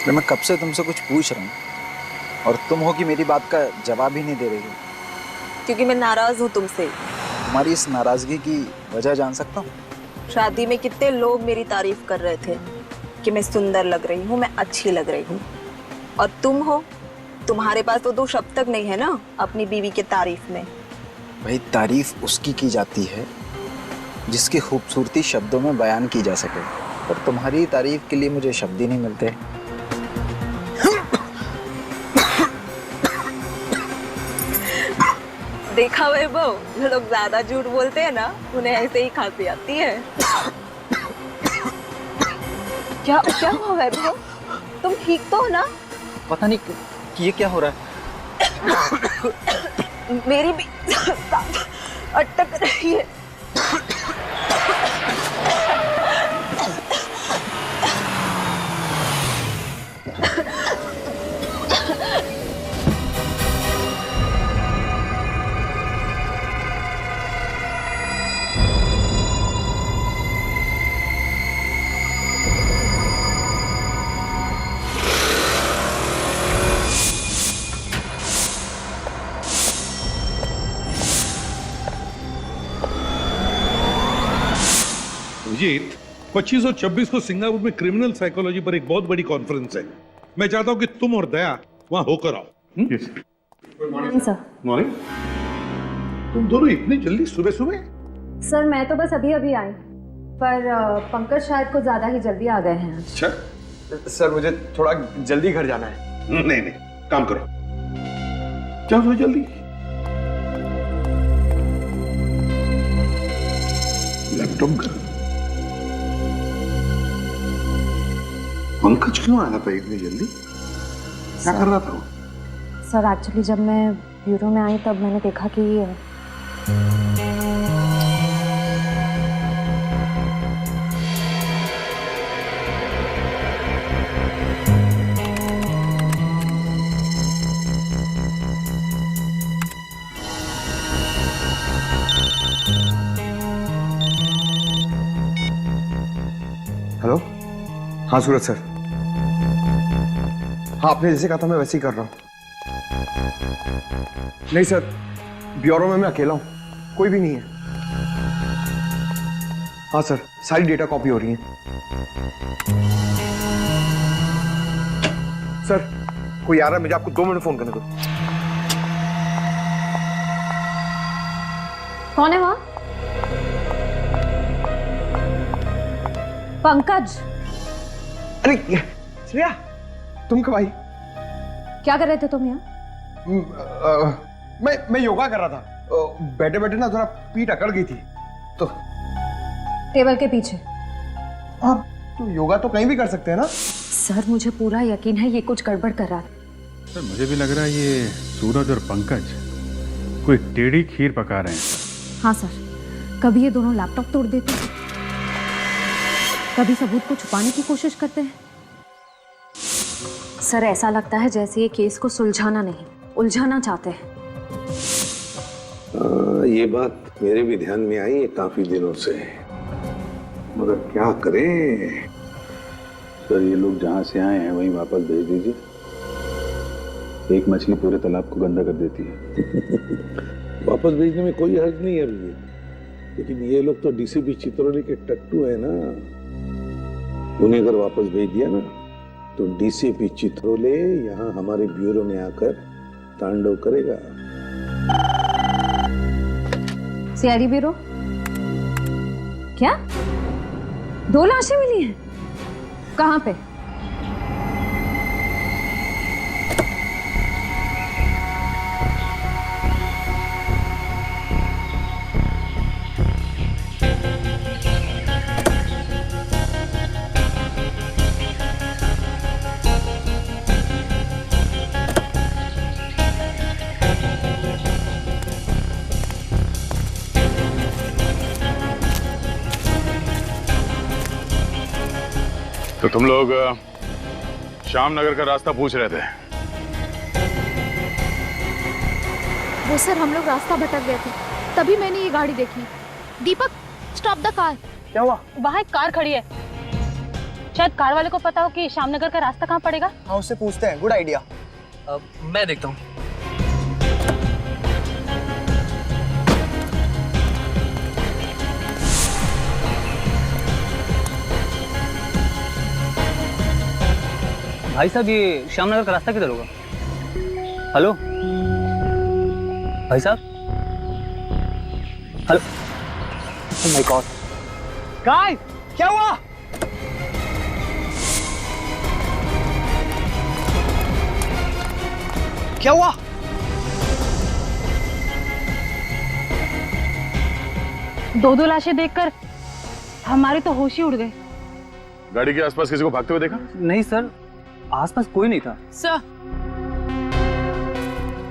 मैं कब से तुमसे कुछ पूछ रहा हूँ और तुम हो कि मेरी बात का जवाब ही नहीं दे रही हो। क्योंकि मैं नाराज हूँ तुमसे। तुम्हारी इस नाराजगी की वजह जान सकता हूँ? शादी में कितने लोग मेरी तारीफ कर रहे थे कि मैं सुंदर लग रही हूँ, मैं अच्छी लग रही हूँ, और तुम हो, तुम्हारे पास तो 2 शब्द तक नहीं है ना अपनी बीवी के तारीफ में। भाई, तारीफ उसकी की जाती है जिसकी खूबसूरती शब्दों में बयान की जा सके, पर तुम्हारी तारीफ के लिए मुझे शब्द ही नहीं मिलते। देखा वैभव, जो लोग ज्यादा झूठ बोलते हैं ना उन्हें ऐसे ही खांसी आती है। क्या क्या हुआ वैभव? तुम ठीक तो हो ना? पता नहीं कि ये क्या हो रहा है। मेरी भी अटक रही है। अभिजीत, 25 और 26 को सिंगापुर में क्रिमिनल साइकोलॉजी पर एक बहुत बड़ी कॉन्फ्रेंस है। मैं चाहता हूं कि तुम और दया वहां होकर आओ। Morning sir. मॉर्निंग। तुम दोनों इतनी जल्दी सुबह सुबह? सर मैं तो बस अभी अभी आई, पर पंकज शायद कुछ ज्यादा ही जल्दी आ गए हैं। अच्छा। सर मुझे थोड़ा जल्दी घर जाना है। नहीं नहीं, काम करो, जाओ जल्दी। लैपटॉप कर। पंकज क्यों आया था इतनी जल्दी? क्या कर रहा था वो? सर एक्चुअली जब मैं ब्यूरो में आई तब मैंने देखा कि हेलो। हाँ सूरज सर। हाँ, आपने जैसे कहा था मैं वैसे ही कर रहा हूँ। नहीं सर, ब्यूरो में मैं अकेला हूँ, कोई भी नहीं है। हाँ सर, सारी डेटा कॉपी हो रही है। सर कोई आ रहा है, मुझे आपको 2 मिनट फोन करने को। कौन है वहां? पंकज। अरे श्रेया, तुम कब आई? क्या कर रहे थे तुम यहाँ? मैं योगा कर रहा था। बैठे बैठे ना थोड़ा पीठ अकड़ गई थी तो। टेबल के पीछे। आप तो योगा तो कहीं भी कर सकते हैं ना? सर मुझे पूरा यकीन है ये कुछ गड़बड़ कर रहा है। सर मुझे भी लग रहा है ये सूरज और पंकज कोई टेढ़ी खीर पका रहे हैं। हाँ सर, कभी ये दोनों लैपटॉप तोड़ देते हैं, कभी सबूत को छुपाने की कोशिश करते हैं। सर ऐसा लगता है जैसे ये केस को सुलझाना नहीं उलझाना चाहते हैं। ये बात मेरे भी ध्यान में आई है काफी दिनों से, मगर क्या करें। सर ये लोग जहाँ से आए हैं वहीं वापस भेज दीजिए। एक मछली पूरे तालाब को गंदा कर देती है। वापस भेजने में कोई हर्ज नहीं है अभी, लेकिन ये लोग तो डीसीपी चित्रोली के टट्टू है ना। उन्हें अगर वापस भेज दिया ना तो डीसीपी चित्रोले यहाँ हमारे ब्यूरो में आकर तांडव करेगा। CID bureau? क्या 2 लाशें मिली हैं? कहाँ पे? तो तुम लोग श्याम नगर का रास्ता पूछ रहे थे? वो सर हम लोग रास्ता भटक गए थे, तभी मैंने ये गाड़ी देखी। दीपक, स्टॉप द कार। क्या हुआ? वहाँ एक कार खड़ी है। शायद कार वाले को पता हो कि श्यामनगर का रास्ता कहाँ पड़ेगा। हाँ उससे पूछते हैं, गुड आइडिया। मैं देखता हूँ। भाई साहब ये श्यामनगर का रास्ता किधर होगा? हेलो भाई साहब, hello. Oh my God guys, क्या हुआ? क्या हुआ? दो लाशें देखकर हमारे तो होश ही उड़ गए। गाड़ी के आसपास किसी को भागते हुए देखा? नहीं सर, आसपास कोई नहीं था। सर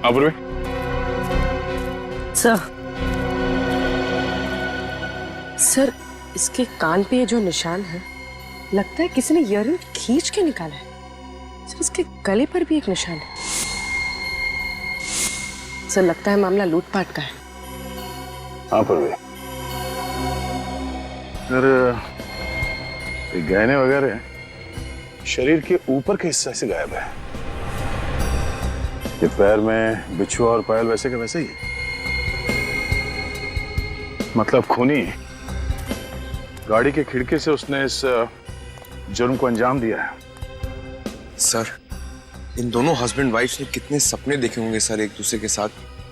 अपूर्वी, सर इसके कान पे ये जो निशान है, लगता है किसी ने ईयररिंग खींच के निकाला है। सर इसके गले पर भी एक निशान है। सर लगता है मामला लूटपाट का है। अपूर्वी, गहने वगैरह शरीर के ऊपर के हिस्से से गायब है। ये पैर में बिछुआ और पायल वैसे के वैसे ही है। मतलब खूनी गाड़ी के खिड़की से उसने इस जुर्म को अंजाम दिया है। सर इन दोनों हस्बैंड वाइफ ने कितने सपने देखे होंगे सर एक दूसरे के साथ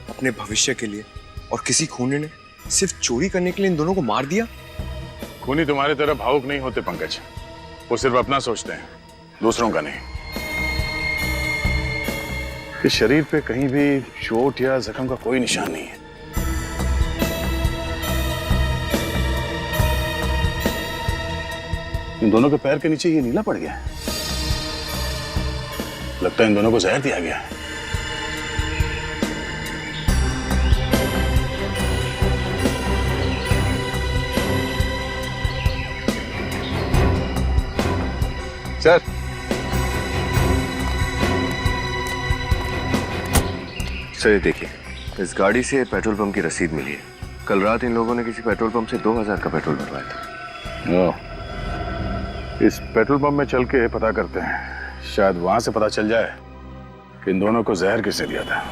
अपने भविष्य के लिए, और किसी खूनी ने सिर्फ चोरी करने के लिए इन दोनों को मार दिया। खूनी तुम्हारी तरह भावुक नहीं होते पंकज, वो सिर्फ अपना सोचते हैं, दूसरों का नहीं। इस शरीर पे कहीं भी चोट या जख्म का कोई निशान नहीं है। इन दोनों के पैर के नीचे ये नीला पड़ गया है। लगता है इन दोनों को जहर दिया गया है। सर सर देखिए, इस गाड़ी से पेट्रोल पंप की रसीद मिली है। कल रात इन लोगों ने किसी पेट्रोल पंप से 2000 का पेट्रोल भरवाया था। इस पेट्रोल पंप में चल के पता करते हैं, शायद वहां से पता चल जाए कि इन दोनों को जहर किसने दिया था।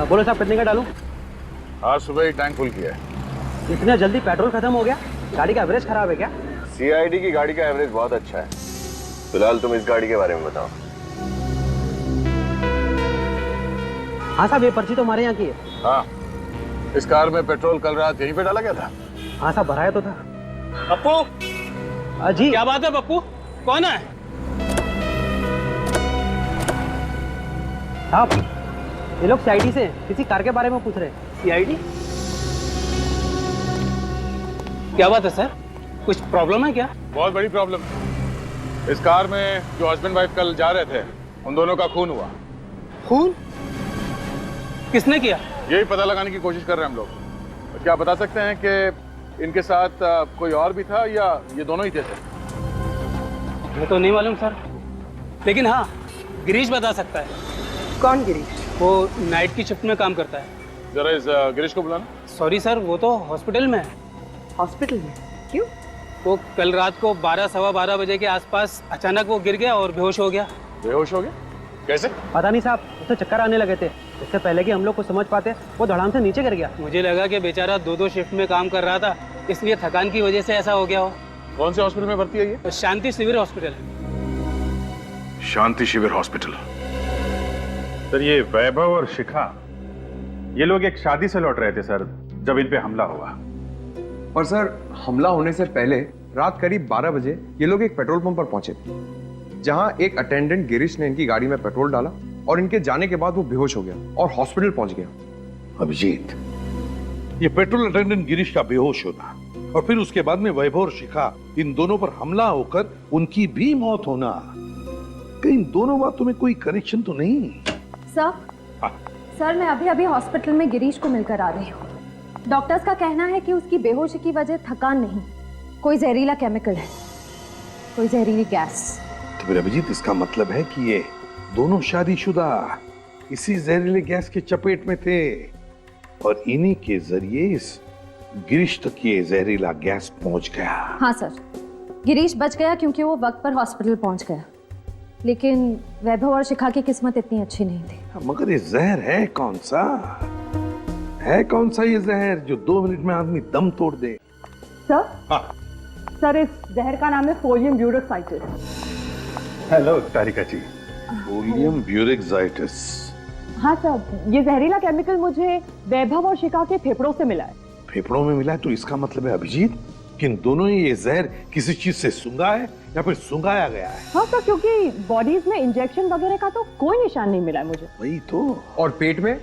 बोलो साहब, कितने का डालूं? आज सुबह ही टैंक फुल किया है। इतना जल्दी पेट्रोल खत्म हो गया? गाड़ी का एवरेज खराब है क्या? सीआईडी की गाड़ी का एवरेज बहुत अच्छा है। फिलहाल तुम इस गाड़ी के बारे में बताओ। हाँ साहब, ये पर्ची तो हमारे यहाँ की है। हाँ, इस कार में पेट्रोल कल रात यहीं पे डाला गया था। हाँ साहब, भराया तो था। पप्पू जी क्या बात है? पप्पू कौन है? साहब, ये लोग सीआईडी से किसी कार के बारे में पूछ रहे हैं। सीआईडी? क्या बात है सर, कुछ प्रॉब्लम है क्या? बहुत बड़ी प्रॉब्लम है। इस कार में जो हस्बैंड वाइफ कल जा रहे थे, उन दोनों का खून हुआ। खून? किसने किया? यही पता लगाने की कोशिश कर रहे हैं हम लोग। क्या बता सकते हैं कि इनके साथ कोई और भी था या ये दोनों ही थे सर? मैं तो नहीं मालूम सर, लेकिन हाँ गिरीश बता सकता है। कौन गिरीश? वो नाइट की शिफ्ट में काम करता है। जरा इस गिरीश को बुलाना। सॉरी सर, वो तो हॉस्पिटल में है। हॉस्पिटल में? क्यों? वो कल रात को 12 सवा 12 बजे के आसपास अचानक वो गिर गया और बेहोश हो गया। बेहोश हो गया? कैसे? पता नहीं साहब, उसे चक्कर आने लगे थे। इससे पहले कि हम लोग को समझ पाते, वो धड़ाम से नीचे गिर गया। मुझे लगा कि बेचारा 2-2 शिफ्ट में काम कर रहा था, इसलिए थकान की वजह से ऐसा हो गया हो। कौन से हॉस्पिटल में भर्ती है ये? शांति शिविर हॉस्पिटल। शांति शिविर हॉस्पिटल। सर, ये वैभव और शिखा, ये लोग एक शादी से लौट रहे थे सर, जब इन पे हमला हुआ। और सर हमला होने से पहले रात करीब 12 बजे ये लोग एक पेट्रोल पंप पर पहुंचे थे, जहां एक अटेंडेंट गिरीश ने इनकी गाड़ी में पेट्रोल डाला और इनके जाने के बाद वो बेहोश हो गया और हॉस्पिटल पहुंच गया। अभिजीत, ये पेट्रोल अटेंडेंट गिरीश का बेहोश होना और फिर उसके बाद में वैभव और शिखा, इन दोनों पर हमला होकर उनकी भी मौत होना, कहीं इन दोनों बातों में कोई कनेक्शन तो नहीं? सर, सर मैं अभी अभी हॉस्पिटल में गिरीश को मिलकर आ रही हूँ। डॉक्टर्स का कहना है कि उसकी बेहोशी की वजह थकान नहीं, कोई जहरीला केमिकल है, कोई जहरीली गैस। तो फिर अभिजीत इसका मतलब है कि ये दोनों शादीशुदा इसी जहरीले गैस के चपेट में थे और इन्हीं के जरिए इस गिरीश तक ये जहरीला गैस पहुंच गया। हाँ सर, गिरीश बच गया क्योंकि वो वक्त पर हॉस्पिटल पहुंच गया, लेकिन वैभव और शिखा की किस्मत इतनी अच्छी नहीं थी। मगर ये जहर है कौन सा ये जहर जो 2 मिनट में आदमी दम तोड़ दे? सर हाँ। सर इस जहर का नाम है फोलियम ब्यूरोक्साइटिस। हेलो तारिका जी। फोलियम ब्यूरोक्साइटिस। हाँ सर, ये जहरीला केमिकल मुझे वैभव और शिखा के फेफड़ों से मिला है। फेफड़ों में मिला है तो इसका मतलब है अभिजीत कि इन दोनों ही ये जहर किसी चीज से सूंघा है या फिर सूंघाया गया है। हाँ सर, क्योंकि बॉडीज में इंजेक्शन वगैरह का तो कोई निशान नहीं मिला है मुझे। वही तो। और पेट में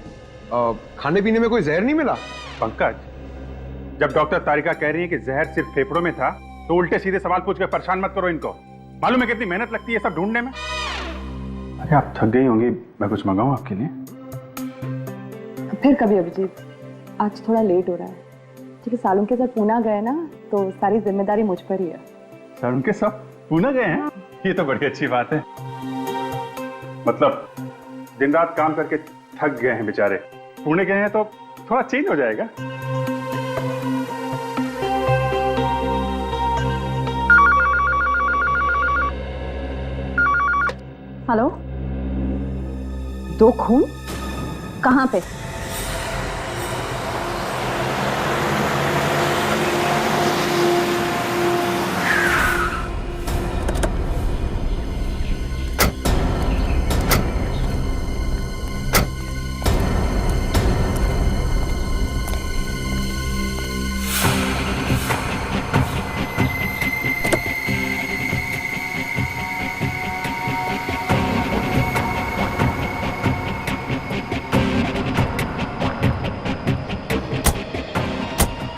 खाने पीने में कोई जहर नहीं मिला? पंकज, जब डॉक्टर तारिका कह रही है कि जहर सिर्फ फेफड़ों में था, तो उल्टे सीधे सवाल पूछ कर परेशान मत करो इनको। मालूम है कितनी मेहनत लगती है सब ढूंढने में। अरे आप थक गई होंगी, मैं कुछ मंगाऊं आपके लिए? फिर कभी अभिजीत, आज थोड़ा लेट हो रहा है क्योंकि सालों के साथ पूना गए ना, तो सारी जिम्मेदारी मुझ पर ही है। सर उनके सब पूना गए हैं? ये तो बड़ी अच्छी बात है। मतलब दिन रात काम करके थक गए हैं बेचारे, पुणे गए हैं तो थोड़ा चेंज हो जाएगा। हेलो, 2 खून कहाँ पे?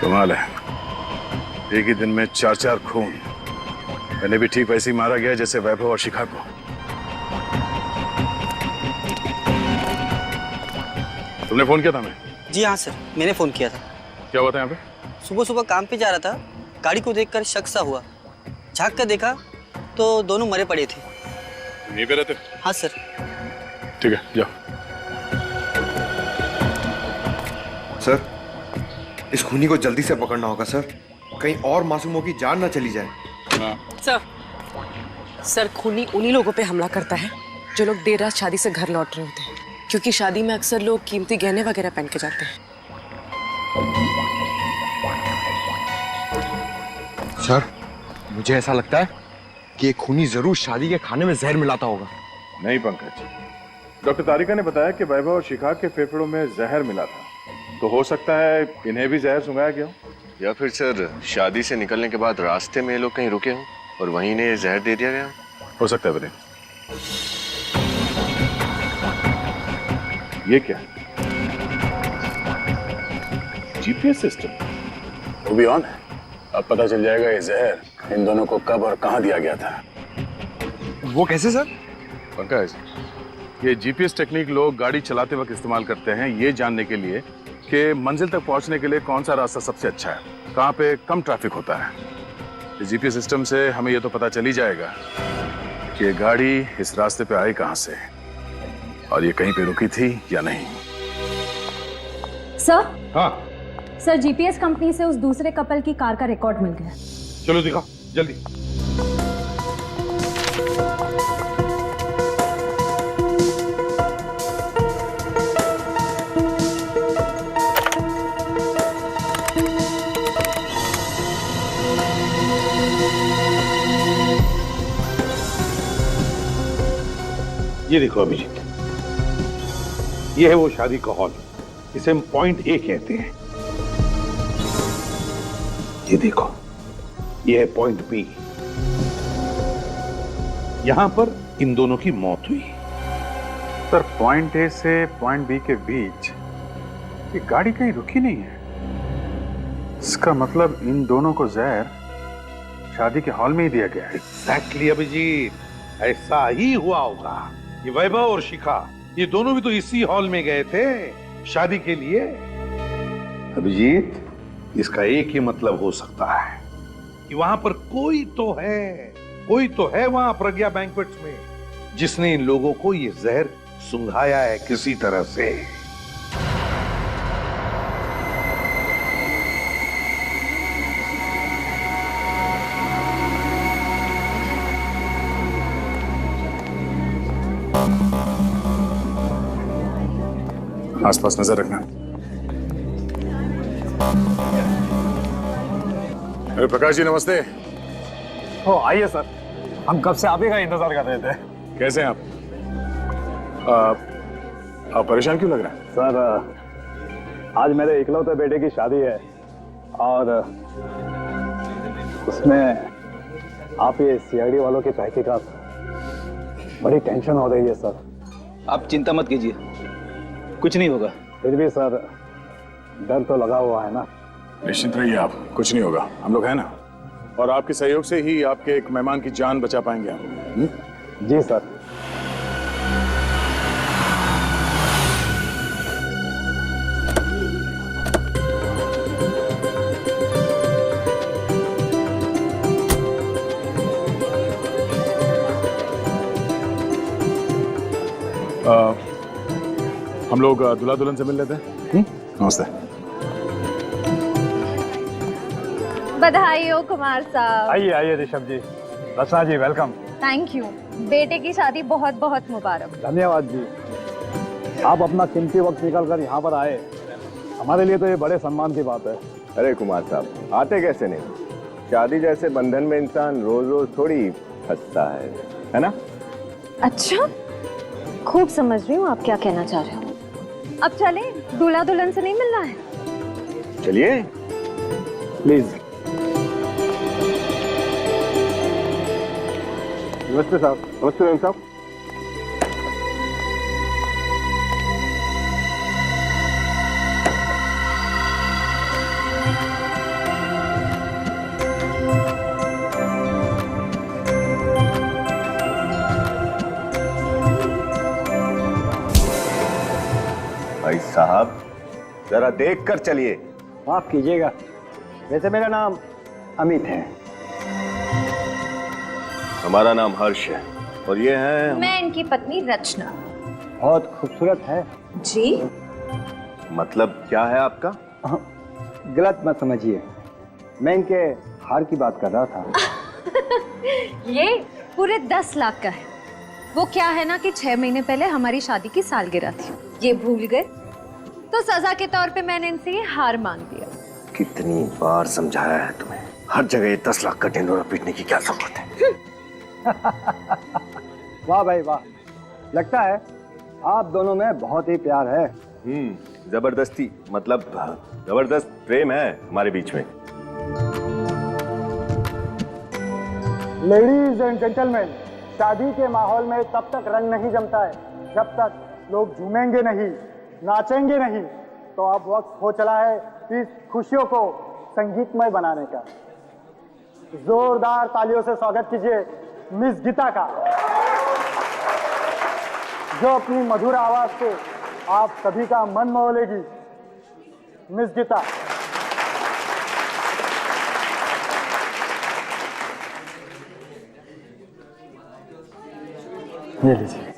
कमाल है, एक ही दिन में 4 खून। मैंने भी ठीक वैसे ही मारा गया जैसे वैभव और शिखा को। तुमने फोन किया था? मैं जी हाँ सर, मैंने फोन किया था। क्या हुआ था यहाँ पे? सुबह सुबह काम पे जा रहा था, गाड़ी को देखकर शक सा हुआ। झांक कर देखा तो दोनों मरे पड़े थे। यहीं पे रहते? हाँ सर। ठीक है, जाओ। सर, इस खूनी को जल्दी से पकड़ना होगा सर, कहीं और मासूमों की जान ना चली जाए। सर खूनी उन्हीं लोगों पे हमला करता है जो लोग देर रात शादी से घर लौट रहे होते हैं, क्योंकि शादी में अक्सर लोग कीमती गहने वगैरह पहन के जाते हैं। सर, मुझे ऐसा लगता है कि ये खूनी जरूर शादी के खाने में जहर मिलाता होगा। नहीं पंकज, डॉक्टर तारिका ने बताया कि वैभव और शिखा के फेफड़ों में जहर मिला था, तो हो सकता है इन्हें भी जहर सुंघाया गया हो। या फिर सर शादी से निकलने के बाद रास्ते में ये लोग कहीं रुके हों और वहीं इन्हें जहर दे दिया गया हो सकता है। बने ये क्या? जीपीएस सिस्टम वो भी ऑन है। अब पता चल जाएगा ये जहर इन दोनों को कब और कहां दिया गया था। वो कैसे सर? पंकज, ये जीपीएस टेक्निक लोग गाड़ी चलाते वक्त इस्तेमाल करते हैं ये जानने के लिए कि मंजिल तक पहुंचने के लिए कौन सा रास्ता सबसे अच्छा है, कहां पे कम ट्रैफिक होता है। इस जीपीएस सिस्टम से हमें ये तो पता चल ही जाएगा कि ये गाड़ी इस रास्ते पे आई कहां से और ये कहीं पे रुकी थी या नहीं। सर? हाँ सर, जीपीएस कंपनी से उस दूसरे कपल की कार का रिकॉर्ड मिल गया। चलो दिखाओ जल्दी। ये देखो अभिजीत, ये है वो शादी का हॉल, इसे हम पॉइंट ए कहते हैं। ये देखो, ये है पॉइंट बी, यहां पर इन दोनों की मौत हुई। सर पॉइंट ए से पॉइंट बी के बीच ये गाड़ी कहीं रुकी नहीं है, इसका मतलब इन दोनों को जहर शादी के हॉल में ही दिया गया है। एग्जैक्टली अभिजीत, ऐसा ही हुआ होगा। ये वैभव और शिखा ये दोनों भी तो इसी हॉल में गए थे शादी के लिए। अभिजीत, इसका एक ही मतलब हो सकता है कि वहां पर कोई तो है कोई तो है वहां प्रज्ञा बैंक्वेट्स में जिसने इन लोगों को ये जहर सुंघाया है किसी तरह से। आसपास नजर रखना। अरे प्रकाश जी नमस्ते। ओ आइए सर, हम कब से आप ही का इंतजार कर रहे थे। कैसे हैं आप? आप परेशान क्यों लग रहे हैं? सर आज मेरे इकलौते बेटे की शादी है और उसमें आप ये सीआईडी वालों की तहकीकात, बड़ी टेंशन हो रही है सर। आप चिंता मत कीजिए, कुछ नहीं होगा। फिर भी सर डर तो लगा हुआ है ना। निश्चिंत रहिए आप, कुछ नहीं होगा, हम लोग हैं ना। और आपके सहयोग से ही आपके एक मेहमान की जान बचा पाएंगे हम। जी सर। हम लोग दूल्हा दुल्हन से मिल लेते हैं। नमस्ते। बधाई हो कुमार साहब। आइए आइए ऋषभ जी, रचना जी वेलकम। Thank you. बेटे की शादी बहुत बहुत मुबारक। धन्यवाद जी, आप अपना कीमती वक्त निकाल कर यहाँ पर आए, हमारे लिए तो ये बड़े सम्मान की बात है। अरे कुमार साहब आते कैसे नहीं, शादी जैसे बंधन में इंसान रोज रोज थोड़ी फंसता है ना? अच्छा, खूब समझ रही हूँ आप क्या कहना चाह रहे हो। अब चले, दूल्हा दुल्हन से नहीं मिलना है। चलिए प्लीज। नमस्ते साहब। नमस्ते मैम साहब। भाई साहब जरा देख कर चलिए। माफ कीजिएगा, वैसे मेरा नाम अमित है। हमारा नाम हर्ष है और ये है मैं इनकी पत्नी रचना। बहुत खूबसूरत है जी। मतलब क्या है आपका? गलत मत समझिए, मैं इनके हार की बात कर रहा था। ये पूरे 10 लाख का है। वो क्या है ना कि 6 महीने पहले हमारी शादी की सालगिरह थी, ये भूल गए, तो सजा के तौर पे मैंने इनसे ये हार मांग दिया। कितनी बार समझाया है तुम्हें, हर जगह ये 10 लाख का ढिंढोरा पीटने की क्या जरूरत है? वाह भाई वाह, लगता है आप दोनों में बहुत ही प्यार है। जबरदस्ती मतलब जबरदस्त प्रेम है हमारे बीच में। लेडीज एंड जेंटलमैन, शादी के माहौल में तब तक रंग नहीं जमता है जब तक लोग झूमेंगे नहीं, नाचेंगे नहीं। तो अब वक्त हो चला है इस खुशियों को संगीतमय बनाने का। जोरदार तालियों से स्वागत कीजिए मिस गीता का, जो अपनी मधुर आवाज से आप सभी का मन मोह लेगी। मिस गीता। ये लीजिए।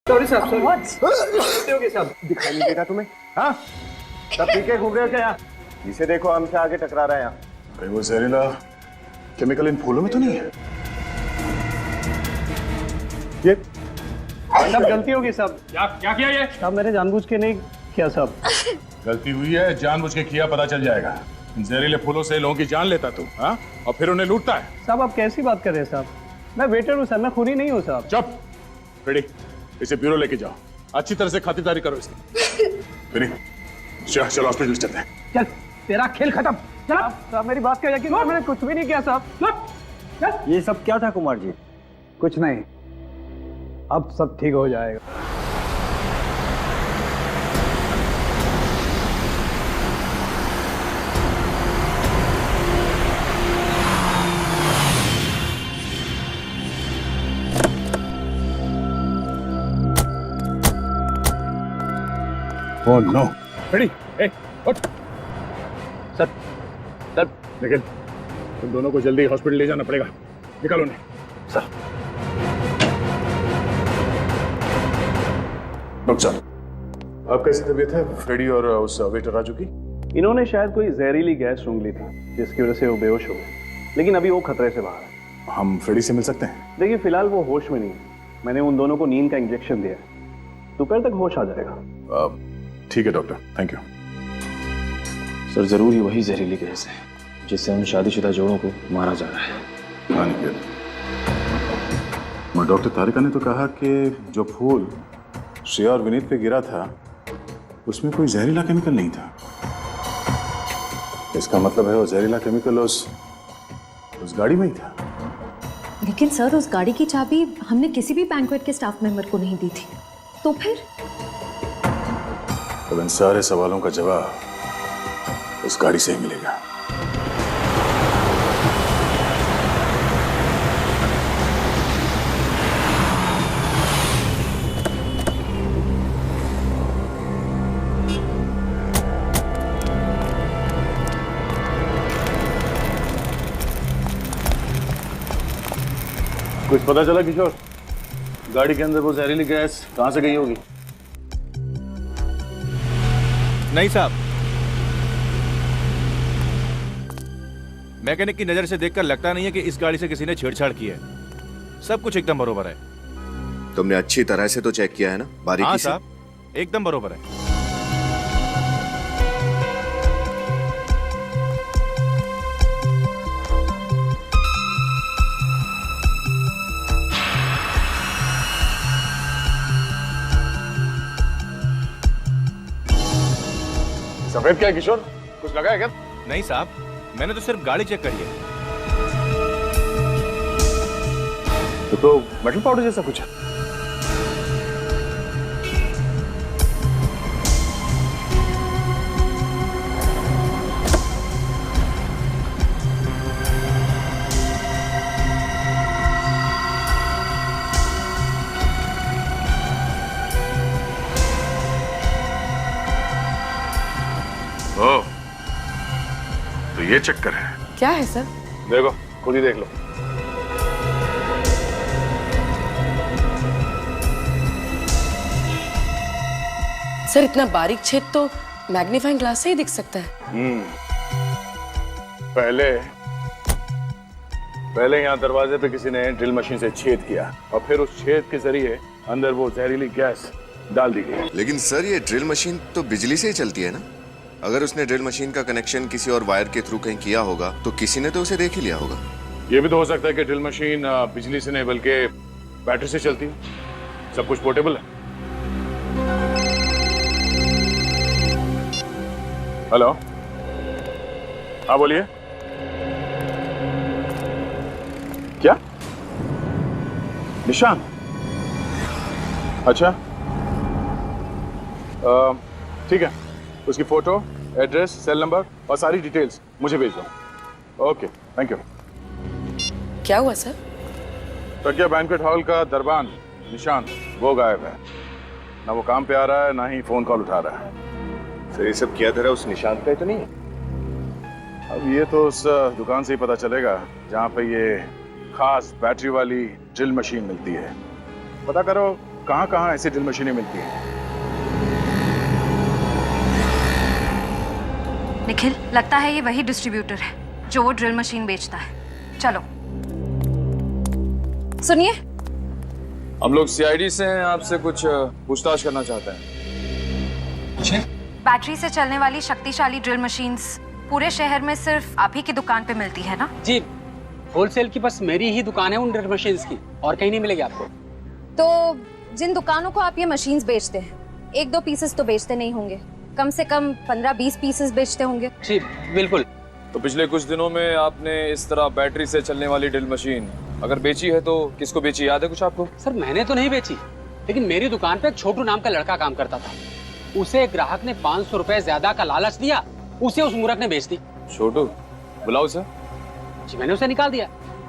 सॉरी साहब, सॉरी साहब। दिखाई नहीं देगा तुम्हें? हाँ सब पीके घूम रहे हो क्या यहाँ? इसे देखो हमसे आगे टकरा रहा है यहाँ। अरे वो जहरीला केमिकल इन फूलों में तो नहीं है? ये सब गलती होगी सब। क्या किया ये? साहब मैंने जानबूझ के नहीं किया साहब। गलती हुई है, जानबूझ के किया, पता चल जाएगा। इन जहरीले फूलों से लोगों की जान लेता तू, हाँ? और फिर उन्हें लूटता है। साहब आप कैसी बात कर रहे हैं साहब? मैं वेटर हूँ सर, मैं खूनी नहीं हूँ साहब। चुप। रेडी, इसे ब्यूरो लेके जाओ, अच्छी तरह से खातिरदारी करो इसकी। विनीत, चलो हॉस्पिटल चलते हैं। चल, तेरा खेल खत्म। चल। साहब मेरी बात का यकीन करो, मैंने कुछ भी नहीं किया साहब। चल। ये सब क्या था कुमार जी? कुछ नहीं, अब सब ठीक हो जाएगा। Oh no. रेडी? ए, उठ। सर, सर, निखिल, तुम दोनों को जल्दी हॉस्पिटल ले जाना पड़ेगा। निकालो उन्हें। सर। डॉक्टर साहब, आप कैसी तबीयत है फ्रेडी और उस वेटर राजू की? इन्होंने शायद कोई जहरीली गैस सूंघ ली थी, जिसकी वजह से वो बेहोश हो गए, लेकिन अभी वो खतरे से बाहर है। हम फ्रेडी से मिल सकते हैं? देखिए, फिलहाल वो होश में नहीं है। मैंने उन दोनों को नींद का इंजेक्शन दिया है, दोपहर तक होश आ जाएगा। ठीक है डॉक्टर, थैंक यू। सर, जरूर ही वही जहरीली गैस है जिससे उन शादीशुदा जोड़ों को मारा जा रहा है। हाँ निखिल, और डॉक्टर तारिका ने तो कहा कि जो फूल श्रेया और विनीत पे गिरा था उसमें कोई जहरीला केमिकल नहीं था। इसका मतलब है वो जहरीला केमिकल उस गाड़ी में ही था। लेकिन सर, उस गाड़ी की चाबी हमने किसी भी बैंक्वेट के स्टाफ मेंबर को नहीं दी थी, तो फिर? अब इन सारे सवालों का जवाब उस गाड़ी से ही मिलेगा। कुछ पता चला किशोर? गाड़ी के अंदर वो जहरीली गैस कहां से गई होगी? नहीं साहब, मैकेनिक की नजर से देखकर लगता नहीं है कि इस गाड़ी से किसी ने छेड़छाड़ की है। सब कुछ एकदम बरोबर है। तुमने अच्छी तरह से तो चेक किया है ना, बारीकी हाँ से? साहब, एकदम बरोबर है। सफेद क्या है किशोर? कुछ लगा है क्या? नहीं साहब, मैंने तो सिर्फ गाड़ी चेक करी है। तो मेटल पाउडर जैसा कुछ है। ओह, तो ये चक्कर है। क्या है सर? देखो, खुद ही देख लो। सर, इतना बारीक छेद तो मैग्नीफाइंग ग्लास से ही दिख सकता है। पहले यहाँ दरवाजे पे किसी ने ड्रिल मशीन से छेद किया और फिर उस छेद के जरिए अंदर वो जहरीली गैस डाल दी गई। लेकिन सर, ये ड्रिल मशीन तो बिजली से ही चलती है ना? अगर उसने ड्रिल मशीन का कनेक्शन किसी और वायर के थ्रू कहीं किया होगा तो किसी ने तो उसे देख ही लिया होगा। ये भी तो हो सकता है कि ड्रिल मशीन बिजली से नहीं बल्कि बैटरी से चलती है। सब कुछ पोर्टेबल है। हेलो, हाँ बोलिए। क्या? निशान? अच्छा, ठीक है, उसकी फोटो, एड्रेस, सेल नंबर और सारी डिटेल्स मुझे भेज दो। Okay, thank you. क्या हुआ सर? प्रज्ञा बैंक्वेट हॉल का दरबान निशान वो गायब है। ना वो काम पे आ रहा है, ना ही फोन कॉल उठा रहा है। सर, ये सब किया धरा उस निशान पे तो नहीं है? अब ये तो उस दुकान से ही पता चलेगा जहाँ पे ये खास बैटरी वाली ड्रिल मशीन मिलती है। पता करो कहाँ कहाँ ऐसी ड्रिल मशीनें मिलती हैं। निखिल, लगता है ये वही डिस्ट्रीब्यूटर है जो वो ड्रिल मशीन बेचता है। चलो सुनिए, हम लोग सीआईडी से हैं, आपसे कुछ पूछताछ करना चाहते हैं। बैटरी से चलने वाली शक्तिशाली ड्रिल मशीन्स पूरे शहर में सिर्फ आप ही की दुकान पे मिलती है ना? जी, होलसेल की बस मेरी ही दुकान है उन ड्रिल मशीन्स की, और कहीं नहीं मिलेगी आपको। तो जिन दुकानों को आप ये मशीन्स बेचते हैं, 1-2 पीसेस तो बेचते नहीं होंगे, कम से कम 15-20 पीसेस बेचते होंगे। जी बिल्कुल। तो पिछले कुछ दिनों में आपने इस तरह बैटरी से चलने वाली ड्रिल मशीन अगर बेची है तो किसको बेची, याद है कुछ आपको? सर मैंने तो नहीं बेची, लेकिन मेरी दुकान पे एक छोटू नाम का लड़का काम करता था। उसे एक ग्राहक ने 500 रुपए ज्यादा का लालच दिया, उसे उस मूर्ख ने बेच दी। छोटू, बुलाओ उसे। जी मैंने उसे निकाल दिया।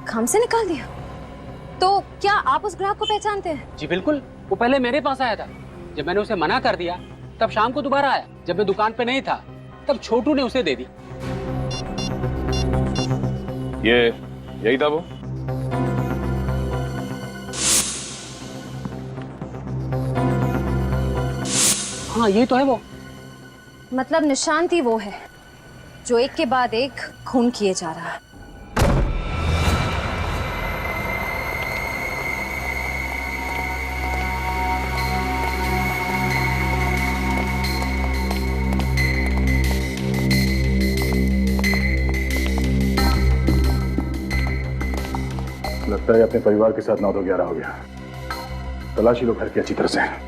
काम से निकाल दिया? तो क्या आप उस ग्राहक को पहचानते हैं? जी बिल्कुल, वो पहले मेरे पास आया था। जब मैंने उसे मना कर दिया तब शाम को दोबारा आया। जब मैं दुकान पे नहीं था तब छोटू ने उसे दे दी। ये यही था वो? हाँ ये तो है वो। मतलब निशान ही वो है जो एक के बाद एक खून किए जा रहा है। लगता है अपने परिवार के साथ 9 तो 11 हो गया। तलाशी लो घर की अच्छी तरह से।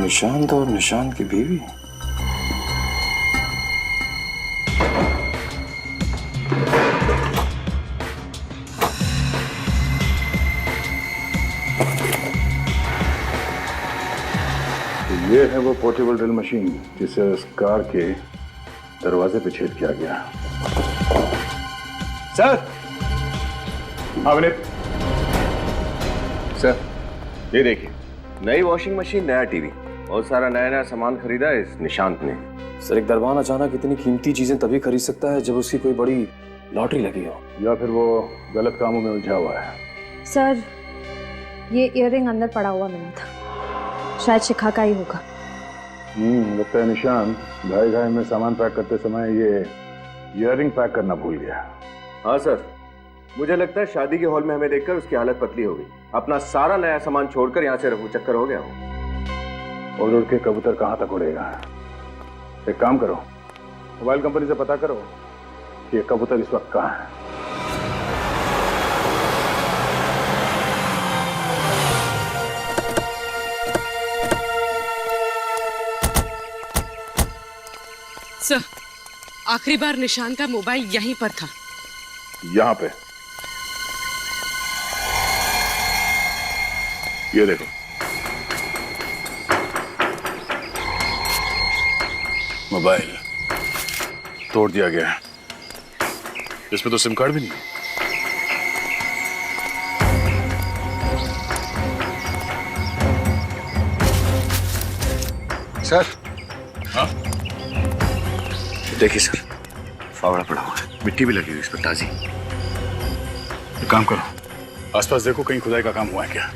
निशांत और निशांत की बीवी। तो ये है वो पोर्टेबल ड्रिल मशीन जिसे उस कार के दरवाजे पे छेद किया गया। सर। हाँ विनीत। सर ये देखिए, नई वॉशिंग मशीन, नया टीवी और सारा नया नया सामान खरीदा है इस निशांत ने। सर एक दरबान अचानक इतनी कीमती चीजें तभी खरीद सकता है जब उसकी कोई बड़ी लॉटरी लगी हो, या फिर वो गलत कामों में उलझा हुआ है। सर ये इयररिंग अंदर पड़ा हुआ मिला था, शायद शिखा का ही होगा। लगता है निशान घाई घाई में सामान पैक करते समय ये इयररिंग पैक करना भूल गया। हाँ सर, मुझे लगता है शादी के हॉल में हमें देखकर उसकी हालत पतली हो गई, अपना सारा नया सामान छोड़कर यहाँ से रफू चक्कर हो गया हो। और उड़ के कबूतर कहाँ तक उड़ेगा। एक काम करो, मोबाइल कंपनी से पता करो कि ये कबूतर इस वक्त कहाँ है। सर आखिरी बार निशान का मोबाइल यहीं पर था। यहाँ पे ये देखो, मोबाइल तोड़ दिया गया है। इसमें तो सिम कार्ड भी नहीं है। सर। हाँ देखिए सर, फावड़ा पड़ा हुआ है, मिट्टी भी लगी हुई इस पर ताजी। एक काम करो, आसपास देखो कहीं खुदाई का काम हुआ है क्या।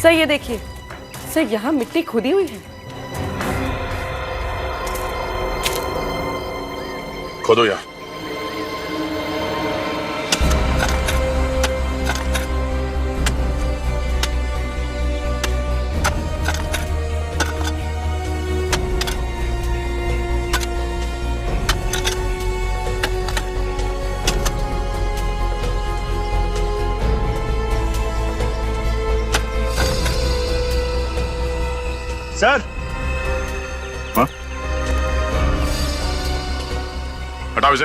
सर ये देखिए, सर यहाँ मिट्टी खुदी हुई है। खोदो यहाँ। सर, हाँ? हटाओ इसे।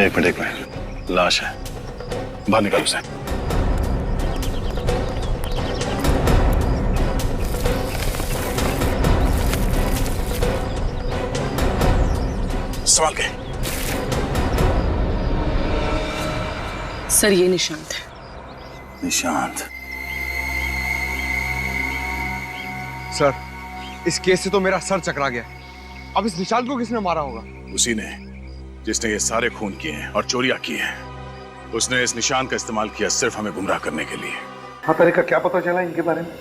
एक मिनट, लाश है, बाहर निकालो उसे। संभाल के। सर ये निशांत है। निशांत? सर, इस केस से तो मेरा सर चकरा गया। अब इस निशांत को किसने मारा होगा? उसी ने जिसने ये सारे खून किए हैं और चोरियां की हैं। उसने इस निशान का इस्तेमाल किया सिर्फ हमें गुमराह करने के लिए। हाँ, तारिका क्या पता चला इनके बारे में?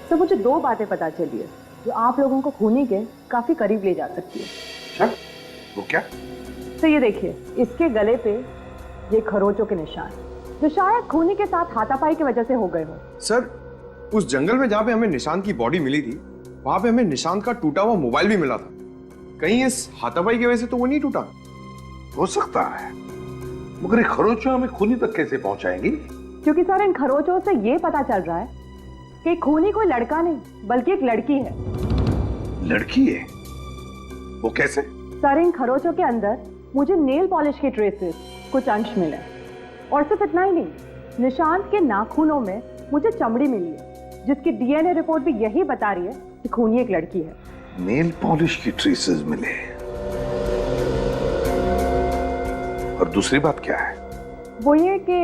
सर मुझे 2 बातें पता चली है जो आप लोगों को खूनी के काफी करीब ले जा सकती है। अच्छा, वो क्या? तो ये देखिए, इसके गले पे ये खरोचों के निशान जो शायद खूनी के साथ हाथापाई की वजह से हो गए हो। सर, उस जंगल में जहाँ पे हमें निशांत की बॉडी मिली थी, वहां पे हमें निशांत का टूटा हुआ मोबाइल भी मिला था। कहीं इस हाथापाई की वजह से तो वो नहीं टूटा? हो सकता है, मगर ये खरोचों हमें खूनी तक कैसे पहुंचाएंगी? क्योंकि सर इन खरोचों से ये पता चल रहा है कि खूनी कोई लड़का नहीं बल्कि एक लड़की है। लड़की है? वो कैसे? सर इन खरोचों के अंदर मुझे नेल पॉलिश के ट्रेसेस कुछ अंश मिले, और सिर्फ इतना ही नहीं, निशांत के नाखूनों में मुझे चमड़ी मिली है जिसकी डीएनए रिपोर्ट भी यही बता रही है कि खूनी एक लड़की है। नेल पॉलिश की ट्रेसेस मिले, और दूसरी बात क्या है? वो ये कि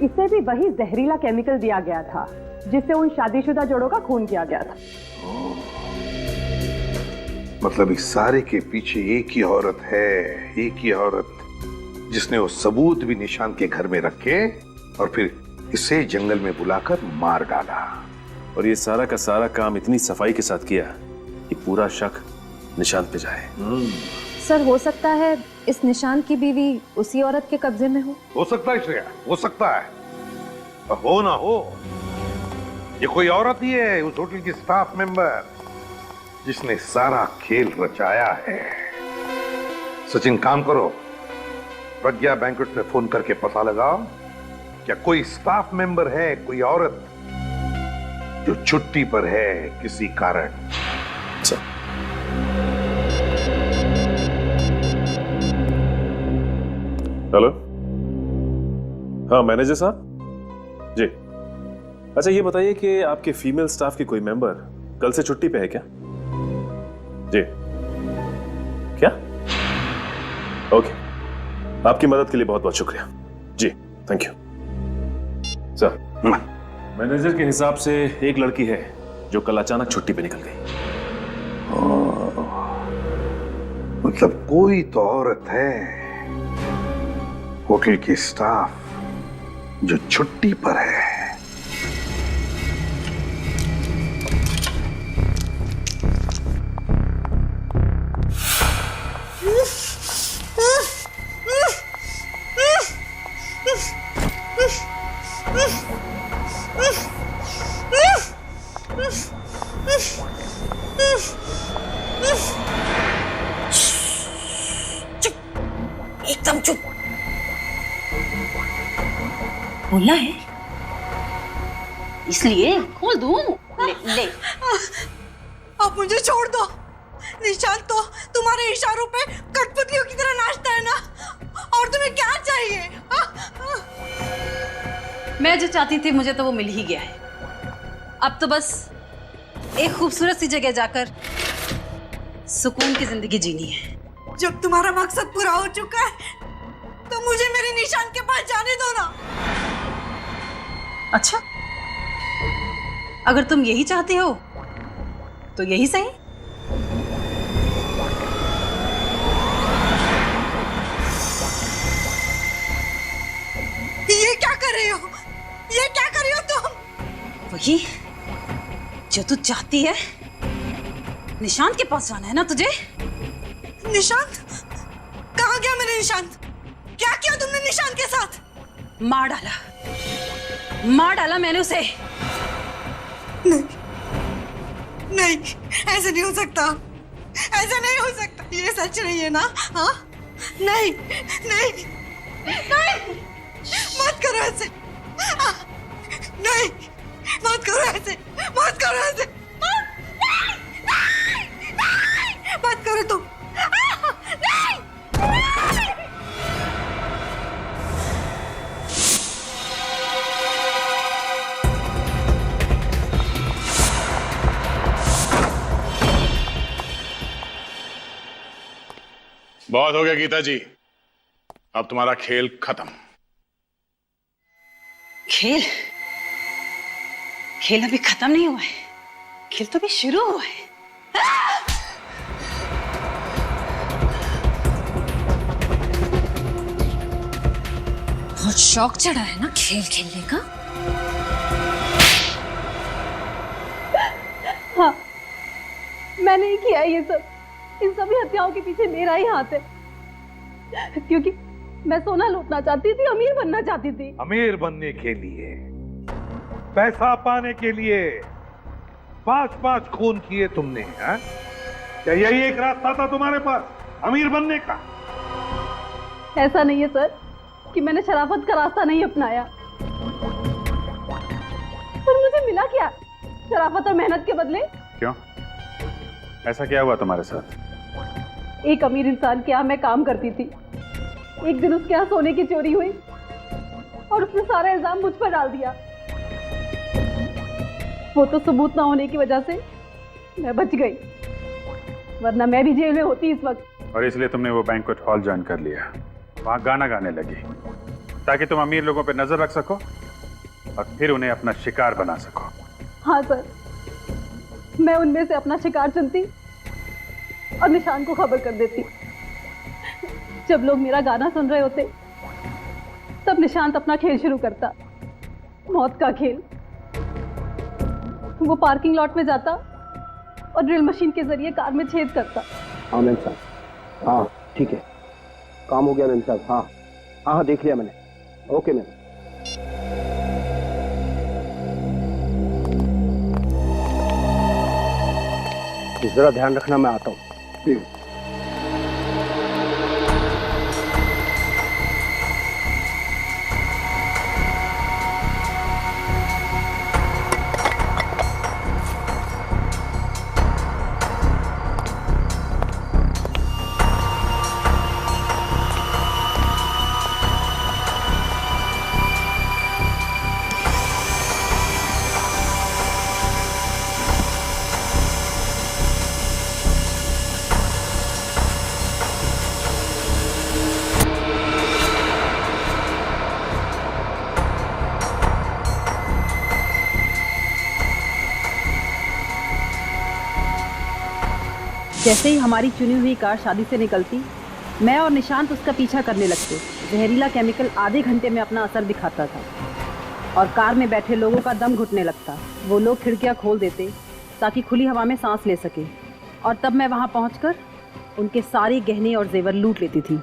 इसे भी वही जहरीला केमिकल दिया गया था जिससे उन शादीशुदा जोड़ों का खून किया गया था। मतलब इस सारे के पीछे एक ही औरत है, एक ही औरत जिसने वो सबूत भी निशान के घर में रखे और फिर इसे जंगल में बुलाकर मार डाला। और ये सारा का सारा काम इतनी सफाई के साथ किया कि पूरा शक निशांत पे जाए। सर हो सकता है इस निशांत की बीवी उसी औरत के कब्जे में हो सकता है श्रेया, हो सकता है, पर हो ना हो, ये कोई औरत ही है, उस होटल की स्टाफ मेंबर जिसने सारा खेल रचाया है। सचिन, काम करो, प्रज्ञा बैंक्वेट में फोन करके पता लगाओ क्या कोई स्टाफ मेंबर है, कोई औरत जो छुट्टी पर है किसी कारण। हेलो, हाँ मैनेजर साहब जी। अच्छा ये बताइए कि आपके फीमेल स्टाफ की कोई मेंबर कल से छुट्टी पे है क्या? जी। क्या? ओके, आपकी मदद के लिए बहुत बहुत शुक्रिया जी, थैंक यू सर। मैनेजर के हिसाब से एक लड़की है जो कल अचानक छुट्टी पे निकल गई। मतलब कोई तो औरत है होटल की स्टाफ जो छुट्टी पर है। एकदम चुप। बोलना है इसलिए खोल दूं। ले। आप मुझे छोड़ दो। निशांत तो तुम्हारे इशारों पे कठपुतलियों की तरह नाचता है ना, और तुम्हें क्या चाहिए? मैं जो चाहती थी मुझे तो वो मिल ही गया है। अब तो बस एक खूबसूरत सी जगह जाकर सुकून की जिंदगी जीनी है। जब तुम्हारा मकसद पूरा हो चुका है तो मुझे मेरे निशान के पास जाने दो ना। अच्छा, अगर तुम यही चाहते हो तो यही सही। ये क्या कर रहे हो? ये क्या कर रही हो तुम? जो तू चाहती है, निशांत के पास जाना है ना तुझे? निशांत? कहाँ गया मेरा निशांत? क्या किया तुमने निशांत के साथ? मार डाला मैंने उसे। नहीं, नहीं, ऐसे नहीं हो सकता, ऐसा नहीं हो सकता, ये सच नहीं है ना? हाँ, नहीं, नहीं, नहीं, मत करो ऐसे, नहीं, मत करो ऐसे, मत करो ऐसे, मत करो तुम, नहीं, बहुत हो गया गीता जी, अब तुम्हारा खेल खत्म। खेल? खेल अभी खत्म नहीं हुआ है, खेल तो अभी शुरू हुआ है। बहुत शौक चढ़ा है ना खेल खेलने का? हाँ, मैंने ही किया ये सब। इन सभी हत्याओं के पीछे मेरा ही हाथ है, क्योंकि मैं सोना लूटना चाहती थी, अमीर बनना चाहती थी। अमीर बनने के लिए, पैसा पाने के लिए 5-5 खून किए तुमने, हैं? क्या यही एक रास्ता था तुम्हारे पास अमीर बनने का? ऐसा नहीं है सर कि मैंने शराफत का रास्ता नहीं अपनाया, पर मुझे मिला क्या शराफत और मेहनत के बदले? क्यों? ऐसा क्या हुआ तुम्हारे साथ? एक अमीर इंसान के यहाँ मैं काम करती थी। एक दिन उसके यहाँ सोने की चोरी हुई और उसने सारा इल्जाम मुझ पर डाल दिया। वो तो सबूत ना होने की वजह से मैं बच गई, वरना मैं भी जेल में होती इस वक्त। और इसलिए तुमने वो बैंक्वेट हॉल ज्वाइन कर लिया, वहां गाना गाने लगी, ताकि तुम अमीर लोगों पर नजर रख सको और फिर उन्हें अपना शिकार बना सको। हाँ सर, मैं उनमें से अपना शिकार चुनती और निशान को खबर कर देती। जब लोग मेरा गाना सुन रहे होते तब निशांत अपना खेल शुरू करता, मौत का खेल। वो पार्किंग लॉट में जाता और ड्रिल मशीन के जरिए कार में छेद करता। हाँ मैम साहब, हाँ ठीक है, काम हो गया मैम साहब। हाँ हाँ हाँ, देख लिया मैंने। Okay ma'am. जरा ध्यान रखना, मैं आता हूँ। ठीक। जैसे ही हमारी चुनी हुई कार शादी से निकलती, मैं और निशांत उसका पीछा करने लगते। जहरीला केमिकल आधे घंटे में अपना असर दिखाता था और कार में बैठे लोगों का दम घुटने लगता। वो लोग खिड़कियां खोल देते ताकि खुली हवा में सांस ले सके, और तब मैं वहां पहुंचकर उनके सारे गहने और जेवर लूट लेती थी।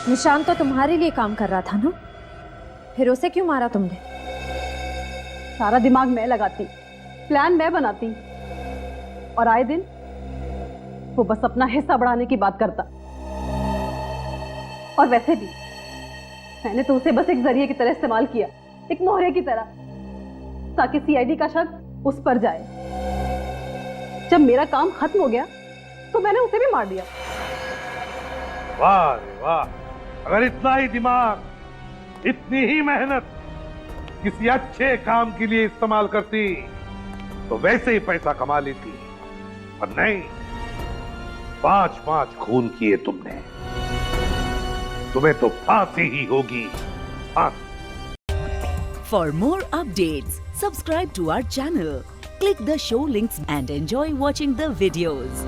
निशांत तो तुम्हारे लिए काम कर रहा था ना, फिर उसे क्यों मारा तुमने? सारा दिमाग मैं लगाती, प्लान मैं बनाती, और आए दिन वो बस अपना हिस्सा बढ़ाने की बात करता। और वैसे भी मैंने तो उसे बस एक जरिए की तरह इस्तेमाल किया, एक मोहरे की तरह, ताकि सीआईडी का शक उस पर जाए। जब मेरा काम खत्म हो गया तो मैंने उसे भी मार दिया। वाह रे वाह, अगर इतना ही दिमाग, इतनी ही मेहनत किसी अच्छे काम के लिए इस्तेमाल करती तो वैसे ही पैसा कमा लेती, पर नहीं, 5-5 खून किए तुमने, तुम्हें तो फांसी ही होगी, फांसी। For more updates, subscribe to our channel, click the show links and enjoy watching the videos.